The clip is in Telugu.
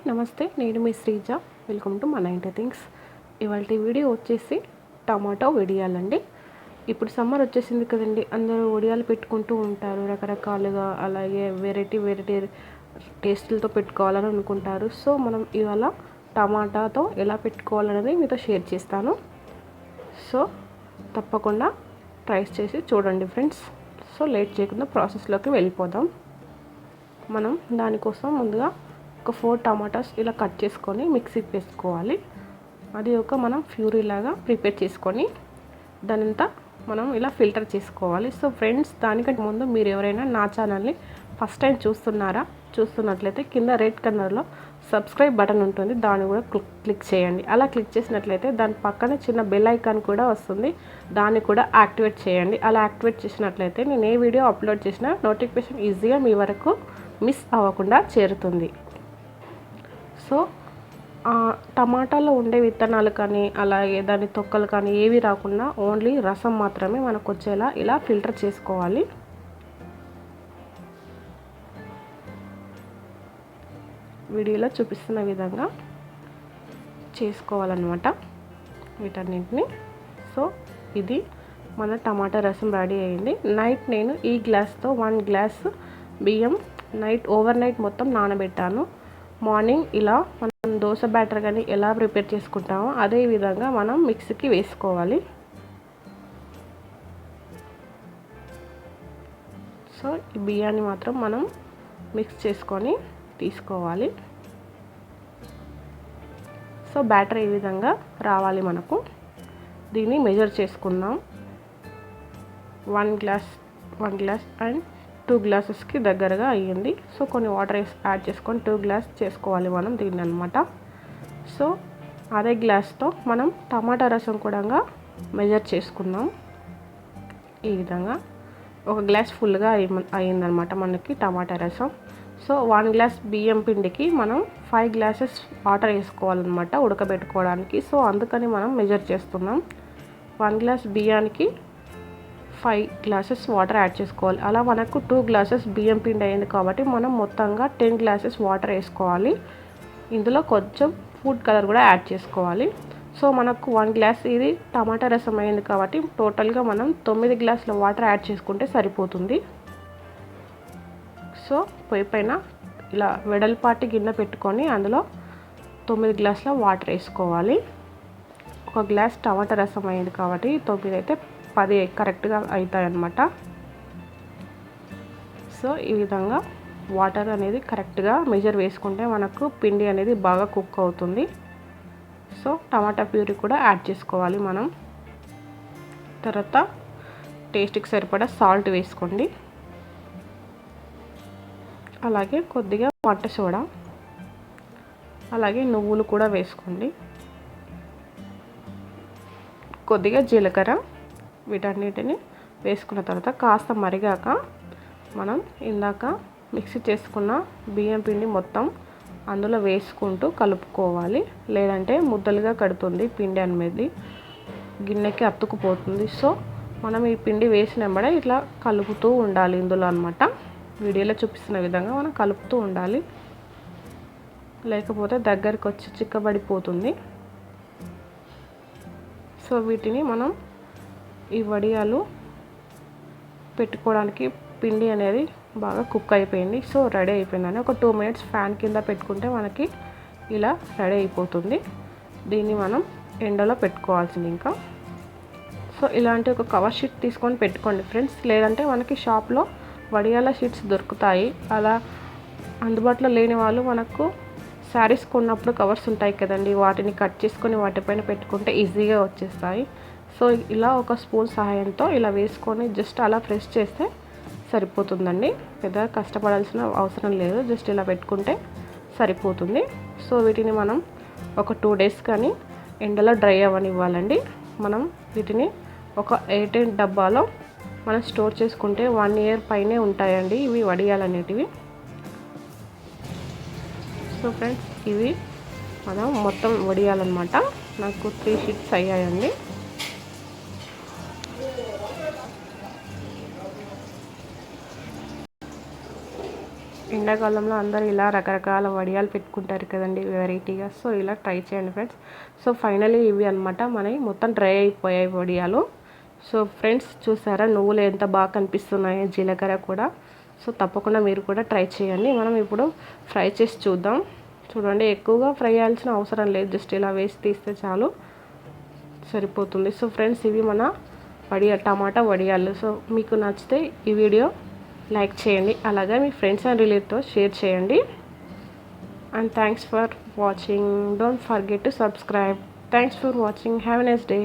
నమస్తే, నేను మీ శ్రీజ. వెల్కమ్ టు మన ఇంటి థింగ్స్. ఇవాళ వీడియో వచ్చేసి టమాటో వడియాలండి. ఇప్పుడు సమ్మర్ వచ్చేసింది కదండి, అందరూ వడియాలు పెట్టుకుంటూ ఉంటారు రకరకాలుగా. అలాగే వెరైటీ టేస్టులతో పెట్టుకోవాలని అనుకుంటారు. సో మనం ఇవాళ టమాటాతో ఎలా పెట్టుకోవాలనేది మీతో షేర్ చేస్తాను. సో తప్పకుండా ట్రై చేసి చూడండి ఫ్రెండ్స్. సో లేట్ చేయకుండా ప్రాసెస్లోకి వెళ్ళిపోదాం. మనం దానికోసం ముందుగా ఒక 4 టమాటాస్ ఇలా కట్ చేసుకొని మిక్సీకి వేసుకోవాలి. అది మనం ప్యూరీ లాగా ప్రిపేర్ చేసుకొని దానంతా మనం ఇలా ఫిల్టర్ చేసుకోవాలి. సో ఫ్రెండ్స్, దానికంటే ముందు మీరు ఎవరైనా నా ఛానల్ని ఫస్ట్ టైం చూస్తున్నట్లయితే కింద రెడ్ కలర్లో సబ్స్క్రైబ్ బటన్ ఉంటుంది, దాన్ని కూడా క్లిక్ చేయండి. అలా క్లిక్ చేసినట్లయితే దాని పక్కనే చిన్న బెల్ ఐకాన్ కూడా వస్తుంది, దాన్ని కూడా యాక్టివేట్ చేయండి. అలా యాక్టివేట్ చేసినట్లయితే నేను ఏ వీడియో అప్లోడ్ చేసినా నోటిఫికేషన్ ఈజీగా మీ వరకు మిస్ అవ్వకుండా చేరుతుంది. సో టమాటాలో ఉండే విత్తనాలు కానీ అలాగే దాని తొక్కలు కానీ ఏవి రాకుండా ఓన్లీ రసం మాత్రమే మనకు వచ్చేలా ఇలా ఫిల్టర్ చేసుకోవాలి. వీడియోలో చూపిస్తున్న విధంగా చేసుకోవాలన్నమాట వీటన్నింటిని. సో ఇది మన టమాటా రసం రెడీ అయ్యింది. నైట్ నేను ఈ గ్లాస్తో 1 గ్లాస్ బియ్యం ఓవర్ నైట్ మొత్తం నానబెట్టాను. మార్నింగ్ ఇలా మనం దోశ బ్యాటర్ కానీ ఎలా ప్రిపేర్ చేసుకుంటామో అదే విధంగా మనం మిక్సీకి వేసుకోవాలి. సో ఈ బియ్యాన్ని మాత్రం మనం మిక్స్ చేసుకొని తీసుకోవాలి. సో బ్యాటర్ ఈ విధంగా రావాలి మనకు. దీన్ని మెజర్ చేసుకుందాం. 1 గ్లాస్ అండ్ 2 గ్లాసెస్కి దగ్గరగా అయ్యింది. సో కొన్ని వాటర్ యాడ్ చేసుకొని 2 గ్లాస్ చేసుకోవాలి మనం దీన్ని అనమాట. సో అదే గ్లాస్తో మనం టమాటా రసం కూడా మెజర్ చేసుకుందాం. ఈ విధంగా 1 గ్లాస్ ఫుల్గా అయ్యిందనమాట మనకి టమాటా రసం. సో 1 గ్లాస్ బియ్యం పిండికి మనం 5 గ్లాసెస్ వాటర్ వేసుకోవాలన్నమాట ఉడకబెట్టుకోవడానికి. సో అందుకని మనం మెజర్ చేస్తున్నాం. 1 గ్లాస్ బియ్యానికి 5 గ్లాసెస్ వాటర్ యాడ్ చేసుకోవాలి. అలా మనకు 2 గ్లాసెస్ బియ్యం పిండి అయింది కాబట్టి మనం మొత్తంగా 10 గ్లాసెస్ వాటర్ వేసుకోవాలి. ఇందులో కొంచెం ఫుడ్ కలర్ కూడా యాడ్ చేసుకోవాలి. సో మనకు 1 గ్లాస్ ఇది టమాటా రసం అయింది కాబట్టి టోటల్గా మనం 9 గ్లాసుల వాటర్ యాడ్ చేసుకుంటే సరిపోతుంది. సో పొయ్యి పైన ఇలా వెడల్పాటి గిన్నె పెట్టుకొని అందులో 9 గ్లాసుల వాటర్ వేసుకోవాలి. 1 గ్లాస్ టమాటా రసం అయింది కాబట్టి 9 అయితే 10 కరెక్ట్గా అవుతాయి అన్నమాట. సో ఈ విధంగా వాటర్ అనేది కరెక్ట్గా మెజర్ వేసుకుంటే మనకు పిండి అనేది బాగా కుక్ అవుతుంది. సో టమాటా ప్యూరీ కూడా యాడ్ చేసుకోవాలి మనం. తర్వాత టేస్ట్కి సరిపడా సాల్ట్ వేసుకోండి. అలాగే కొద్దిగా వంట సోడా, అలాగే నువ్వులు కూడా వేసుకోండి. కొద్దిగా జీలకర్ర, వీటన్నిటిని వేసుకున్న తర్వాత కాస్త మరిగాక మనం ఇందాక మిక్సీ చేసుకున్న బియ్యం పిండి మొత్తం అందులో వేసుకుంటూ కలుపుకోవాలి. లేదంటే ముద్దలుగా కడుతుంది పిండి అనేది, గిన్నెకి అతుక్కుపోతుంది. సో మనం ఈ పిండి వేసినప్పుడే ఇట్లా కలుపుతూ ఉండాలి ఇందులో అనమాట. వీడియోలో చూపిస్తున్న విధంగా మనం కలుపుతూ ఉండాలి, లేకపోతే దగ్గరికి వచ్చి చిక్కబడిపోతుంది. సో వీటిని మనం ఈ వడియాలు పెట్టుకోవడానికి పిండి అనేది బాగా కుక్ అయిపోయింది. సో రెడీ అయిపోయిందని ఒక 2 మినిట్స్ ఫ్యాన్ కింద పెట్టుకుంటే మనకి ఇలా రెడీ అయిపోతుంది. దీన్ని మనం ఎండలో పెట్టుకోవాల్సింది ఇంకా. సో ఇలాంటి ఒక కవర్ షీట్ తీసుకొని పెట్టుకోండి ఫ్రెండ్స్. లేదంటే మనకి షాప్లో వడియాల షీట్స్ దొరుకుతాయి. అలా అందుబాటులో లేని వాళ్ళు మనకు శారీస్ కొన్నప్పుడు కవర్స్ ఉంటాయి కదండి, వాటిని కట్ చేసుకొని వాటిపైన పెట్టుకుంటే ఈజీగా వచ్చేస్తాయి. సో ఇలా ఒక స్పూన్ సహాయంతో ఇలా వేసుకొని జస్ట్ అలా ప్రెస్ చేస్తే సరిపోతుందండి. పెద్దగా కష్టపడాల్సిన అవసరం లేదు, జస్ట్ ఇలా పెట్టుకుంటే సరిపోతుంది. సో వీటిని మనం ఒక 2 డేస్ కానీ ఎండలో డ్రై అవ్వనివ్వాలండి. మనం వీటిని ఒక ఎయిర్టైట్ డబ్బాలో మనం స్టోర్ చేసుకుంటే 1 ఇయర్ పైనే ఉంటాయండి ఇవి వడియాలనేటివి. సో ఫ్రెండ్స్, ఇవి మనం మొత్తం వడియాలన్నమాట. నాకు 3 షీట్స్ అయ్యాయండి. ఎండాకాలంలో అందరూ ఇలా రకరకాల వడియాలు పెట్టుకుంటారు కదండి వెరైటీగా. సో ఇలా ట్రై చేయండి ఫ్రెండ్స్. సో ఫైనలీ ఇవి అనమాట మనవి మొత్తం డ్రై అయిపోయాయి వడియాలు. సో ఫ్రెండ్స్ చూసారా నువ్వులు ఎంత బాగా కనిపిస్తున్నాయో, జీలకర్ర కూడా. సో తప్పకుండా మీరు కూడా ట్రై చేయండి. మనం ఇప్పుడు ఫ్రై చేసి చూద్దాం. చూడండి, ఎక్కువగా ఫ్రై చేయాల్సిన అవసరం లేదు, జస్ట్ ఇలా వేసి తీస్తే చాలు, సరిపోతుంది. సో ఫ్రెండ్స్ ఇవి మన టమాటా వడియాలు. సో మీకు నచ్చితే ఈ వీడియో లైక్ చేయండి, అలాగే మీ ఫ్రెండ్స్ అండ్ రిలేటివ్తో షేర్ చేయండి. And thanks for watching. Don't forget to subscribe. Thanks for watching. Have a nice day.